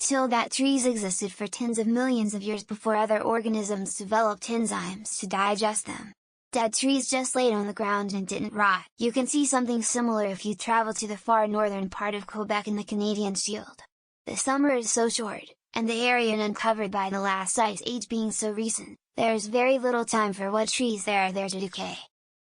TIL that trees existed for tens of millions of years before other organisms developed enzymes to digest them. Dead trees just laid on the ground and didn't rot. You can see something similar if you travel to the far northern part of Quebec in the Canadian Shield. The summer is so short, and the area uncovered by the last ice age being so recent, there is very little time for what trees there are there to decay.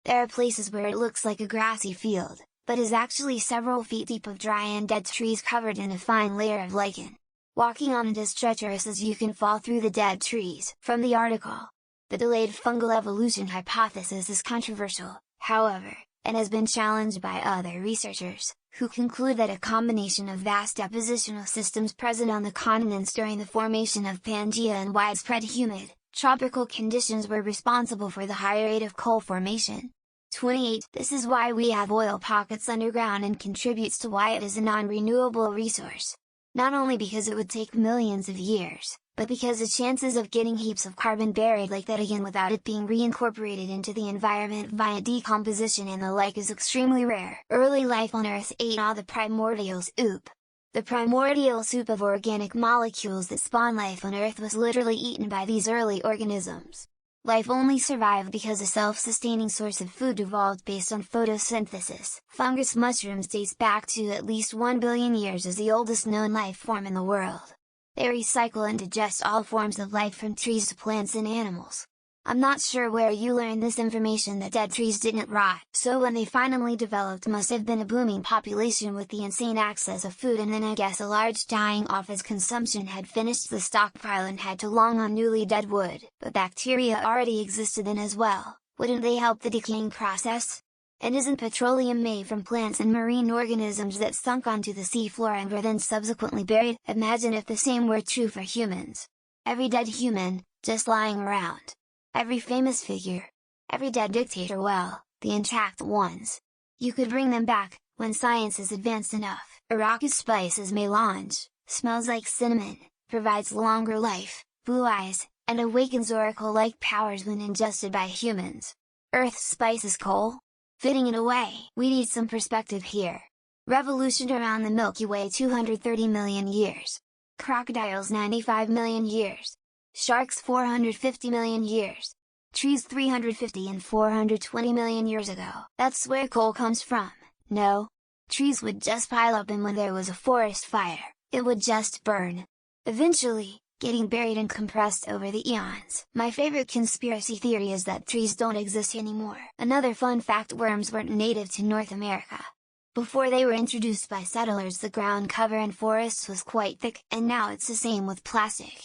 There are places where it looks like a grassy field, but is actually several feet deep of dry and dead trees covered in a fine layer of lichen. Walking on it is treacherous as you can fall through the dead trees. From the article, the delayed fungal evolution hypothesis is controversial, however, and has been challenged by other researchers, who conclude that a combination of vast depositional systems present on the continents during the formation of Pangea and widespread humid, tropical conditions were responsible for the high rate of coal formation. 28. This is why we have oil pockets underground and contributes to why it is a non-renewable resource. Not only because it would take millions of years, but because the chances of getting heaps of carbon buried like that again without it being reincorporated into the environment via decomposition and the like is extremely rare. Early life on Earth ate all the primordial soup. The primordial soup of organic molecules that spawn life on Earth was literally eaten by these early organisms. Life only survived because a self-sustaining source of food evolved based on photosynthesis. Fungus mushrooms dates back to at least 1 billion years as the oldest known life form in the world. They recycle and digest all forms of life from trees to plants and animals. I'm not sure where you learned this information that dead trees didn't rot, so when they finally developed must have been a booming population with the insane access of food and then I guess a large dying off as consumption had finished the stockpile and had to long on newly dead wood. But bacteria already existed then as well, wouldn't they help the decaying process? And isn't petroleum made from plants and marine organisms that sunk onto the seafloor and were then subsequently buried? Imagine if the same were true for humans. Every dead human, just lying around. Every famous figure. Every dead dictator, well, the intact ones. You could bring them back, when science is advanced enough. Araca spice is melange, smells like cinnamon, provides longer life, blue eyes, and awakens oracle-like powers when ingested by humans. Earth spice is coal? Fitting in a way. We need some perspective here. Revolution around the Milky Way 230 million years. Crocodiles 95 million years. Sharks 450 million years. Trees 350 and 420 million years ago. That's where coal comes from, no? Trees would just pile up and when there was a forest fire, it would just burn. Eventually, getting buried and compressed over the eons. My favorite conspiracy theory is that trees don't exist anymore. Another fun fact: worms weren't native to North America. Before they were introduced by settlers, the ground cover in forests was quite thick, and now it's the same with plastic.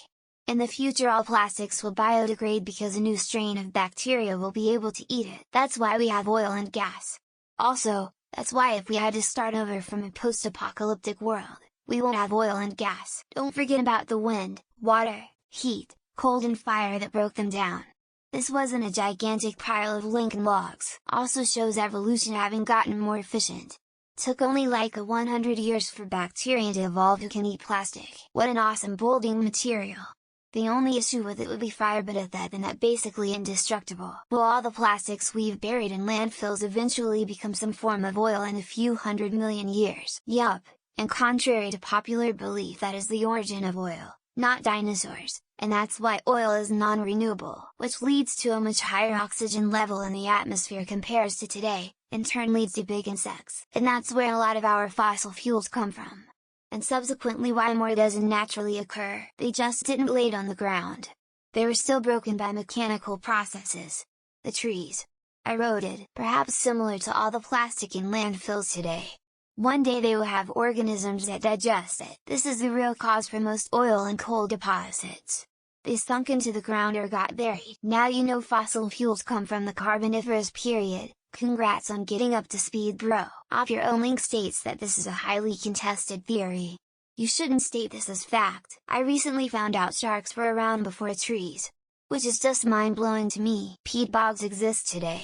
In the future all plastics will biodegrade because a new strain of bacteria will be able to eat it. That's why we have oil and gas. Also, that's why if we had to start over from a post-apocalyptic world, we won't have oil and gas. Don't forget about the wind, water, heat, cold and fire that broke them down. This wasn't a gigantic pile of Lincoln logs. Also shows evolution having gotten more efficient. Took only like 100 years for bacteria to evolve who can eat plastic. What an awesome building material! The only issue with it would be fire, but at that then that basically indestructible. Will all the plastics we've buried in landfills eventually become some form of oil in a few 100 million years? Yup, and contrary to popular belief that is the origin of oil, not dinosaurs, and that's why oil is non-renewable, which leads to a much higher oxygen level in the atmosphere compared to today, in turn leads to big insects. And that's where a lot of our fossil fuels come from. And subsequently why more doesn't naturally occur. They just didn't lay it on the ground. They were still broken by mechanical processes. The trees. Eroded, perhaps similar to all the plastic in landfills today. One day they will have organisms that digest it. This is the real cause for most oil and coal deposits. They sunk into the ground or got buried. Now you know fossil fuels come from the Carboniferous period. Congrats on getting up to speed, bro! Off your own link states that this is a highly contested theory. You shouldn't state this as fact. I recently found out sharks were around before trees. Which is just mind-blowing to me. Peat bogs exist today.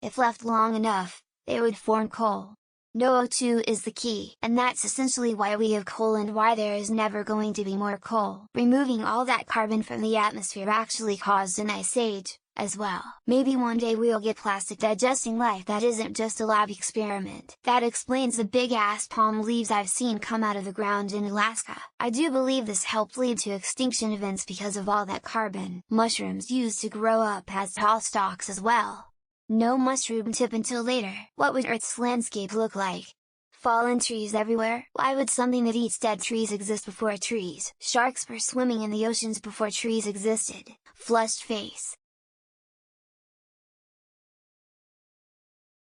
If left long enough, they would form coal. No O2 is the key, and that's essentially why we have coal and why there is never going to be more coal. Removing all that carbon from the atmosphere actually caused an ice age, as well. Maybe one day we'll get plastic digesting life that isn't just a lab experiment. That explains the big ass palm leaves I've seen come out of the ground in Alaska. I do believe this helped lead to extinction events because of all that carbon. Mushrooms used to grow up as tall stalks as well. No mushroom tip until later. What would Earth's landscape look like? Fallen trees everywhere? Why would something that eats dead trees exist before trees? Sharks were swimming in the oceans before trees existed. Flushed face.